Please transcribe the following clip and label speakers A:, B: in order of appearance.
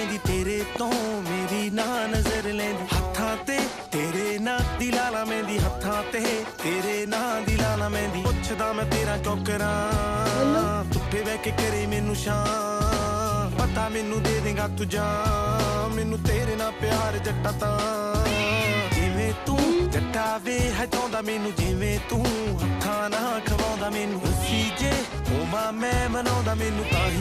A: ਲੈਂਦੀ ਤੇਰੇ ਤੋਂ ਮੇਰੀ ਨਾ ਨਜ਼ਰ ਲੈਂਦੀ ਹੱਥਾਂ ਤੇ ਤੇਰੇ ਨਾਂ ਦੀ ਲਾਲਾ ਮਹਿੰਦੀ ਹੱਥਾਂ ਤੇ ਤੇਰੇ ਨਾਂ ਦੀ ਲਾਲਾ ਮਹਿੰਦੀ ਪੁੱਛਦਾ ਮੈਂ ਤੇਰਾ ਕਿਉਂ ਕਰਾਂ ਧੁੱਪੇ ਬਹਿ ਕੇ ਕਰੇ ਮੈਨੂੰ ਸ਼ਾਮ ਪਤਾ ਮੈਨੂੰ ਦੇ ਦੇਗਾ ਤੂੰ ਜਾਨ ਮੈਨੂੰ ਤੇਰੇ ਨਾਲ ਪਿਆਰ ਜੱਟਾ ਤਾਂ ਜਿਵੇਂ ਤੂੰ ਜੱਟਾ ਵੇ ਹਟਾਉਂਦਾ ਮੈਨੂੰ ਜਿਵੇਂ ਤੂੰ ਹੱਥਾਂ ਨਾਲ ਖਵਾਉਂਦਾ ਮੈਨੂੰ ਸੀ ਜੇ ਉਹ ਮੈਂ ਮਨਾਉਂਦਾ ਮੈਨੂੰ ਤਾਂ ਹੀ